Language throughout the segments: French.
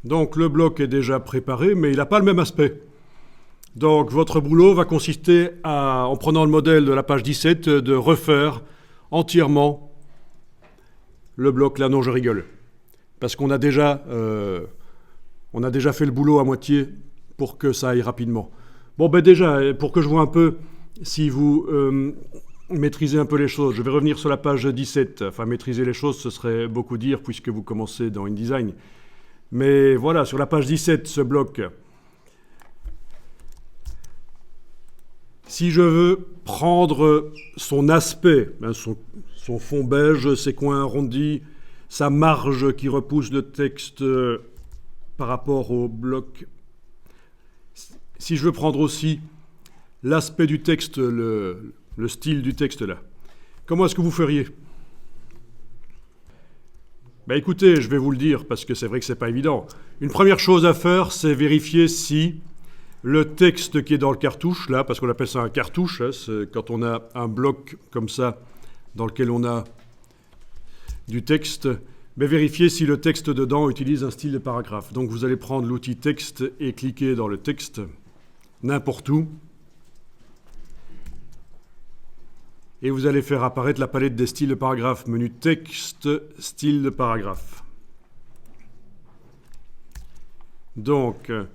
Donc le bloc est déjà préparé, mais il n'a pas le même aspect. Donc votre boulot va consister à, en prenant le modèle de la page 17, de refaire entièrement le bloc là. Non, je rigole. Parce qu'on a déjà fait le boulot à moitié pour que ça aille rapidement. Bon, ben déjà, pour que je vois un peu si vous maîtrisez un peu les choses, je vais revenir sur la page 17. Enfin, maîtriser les choses, ce serait beaucoup dire puisque vous commencez dans InDesign. Mais voilà, sur la page 17, ce bloc, si je veux prendre son aspect, son fond beige, ses coins arrondis, sa marge qui repousse le texte par rapport au bloc, si je veux prendre aussi l'aspect du texte, le style du texte là, comment est-ce que vous feriez ? Ben écoutez, je vais vous le dire parce que c'est vrai que c'est pas évident. Une première chose à faire, c'est vérifier si le texte qui est dans le cartouche, là, parce qu'on appelle ça un cartouche, hein, c'est quand on a un bloc comme ça dans lequel on a du texte, mais vérifiez si le texte dedans utilise un style de paragraphe. Donc vous allez prendre l'outil texte et cliquer dans le texte, n'importe où, et vous allez faire apparaître la palette des styles de paragraphe, menu texte, style de paragraphe. Donc, il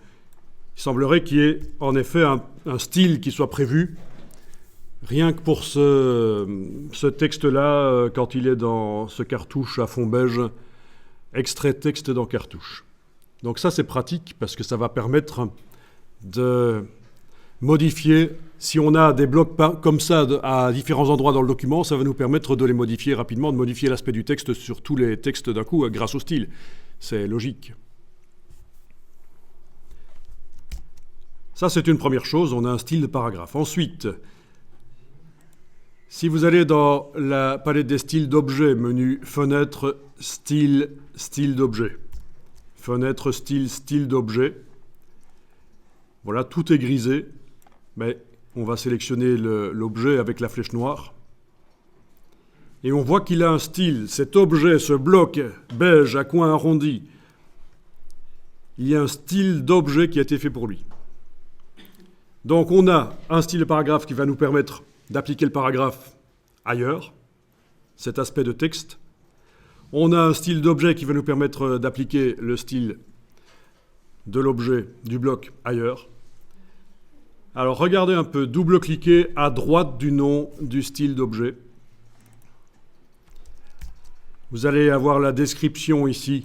semblerait qu'il y ait en effet un style qui soit prévu, rien que pour ce texte-là, quand il est dans ce cartouche à fond beige, extrait texte dans cartouche. Donc ça, c'est pratique parce que ça va permettre de modifier. Si on a des blocs comme ça à différents endroits dans le document, ça va nous permettre de les modifier rapidement, de modifier l'aspect du texte sur tous les textes d'un coup grâce au style. C'est logique. Ça, c'est une première chose, on a un style de paragraphe. Ensuite, si vous allez dans la palette des styles d'objets, menu fenêtre, style, style d'objet. Fenêtre, style, style d'objet. Voilà, tout est grisé, mais on va sélectionner l'objet avec la flèche noire. Et on voit qu'il a un style. Cet objet, ce bloc beige à coins arrondis, il y a un style d'objet qui a été fait pour lui. Donc on a un style de paragraphe qui va nous permettre d'appliquer le paragraphe ailleurs, cet aspect de texte. On a un style d'objet qui va nous permettre d'appliquer le style de l'objet, du bloc ailleurs. Alors regardez un peu, double-cliquez à droite du nom du style d'objet. Vous allez avoir la description ici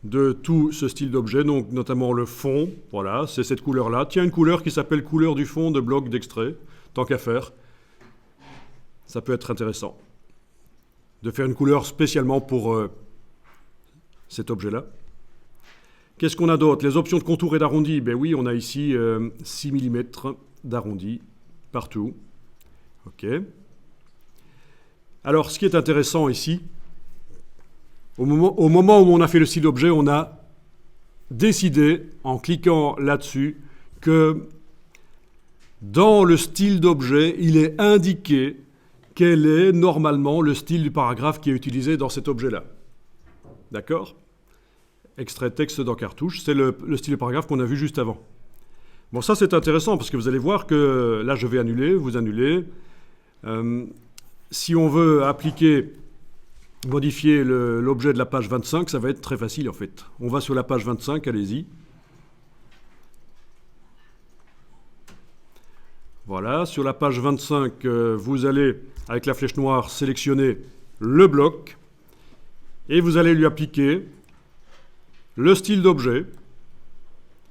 de tout ce style d'objet, donc notamment le fond, voilà, c'est cette couleur-là. Tiens, une couleur qui s'appelle couleur du fond de bloc d'extrait, tant qu'à faire. Ça peut être intéressant de faire une couleur spécialement pour cet objet-là. Qu'est-ce qu'on a d'autre? Les options de contour et d'arrondi. Ben oui, on a ici 6 mm d'arrondi partout. OK. Alors, ce qui est intéressant ici, au moment où on a fait le style d'objet, on a décidé, en cliquant là-dessus, que dans le style d'objet, il est indiqué quel est normalement le style du paragraphe qui est utilisé dans cet objet-là. D'accord? Extrait texte dans cartouche, c'est le style de paragraphe qu'on a vu juste avant. Bon, ça c'est intéressant parce que vous allez voir que là je vais annuler, vous annulez. Si on veut modifier l'objet de la page 25, ça va être très facile en fait. On va sur la page 25, allez-y. Voilà, sur la page 25, vous allez, avec la flèche noire, sélectionner le bloc et vous allez lui appliquer le style d'objet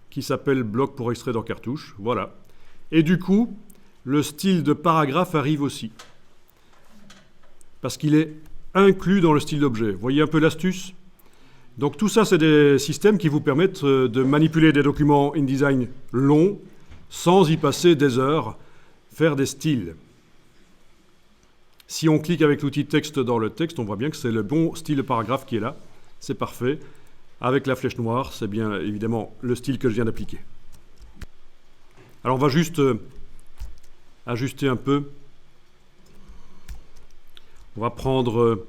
qui s'appelle bloc pour extrait dans cartouche, voilà. Et du coup, le style de paragraphe arrive aussi parce qu'il est inclus dans le style d'objet. Vous voyez un peu l'astuce? Donc tout ça, c'est des systèmes qui vous permettent de manipuler des documents InDesign longs sans y passer des heures, faire des styles. Si on clique avec l'outil texte dans le texte, on voit bien que c'est le bon style de paragraphe qui est là. C'est parfait. Avec la flèche noire, c'est bien évidemment le style que je viens d'appliquer. Alors on va juste ajuster un peu. On va prendre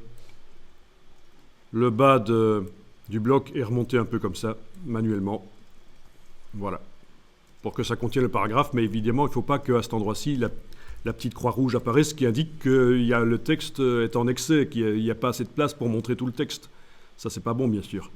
le bas de du bloc et remonter un peu comme ça, manuellement. Voilà. Pour que ça contienne le paragraphe, mais évidemment, il ne faut pas qu'à cet endroit-ci, la petite croix rouge apparaisse qui indique que le texte est en excès, qu'il n'y a pas assez de place pour montrer tout le texte. Ça, c'est pas bon, bien sûr.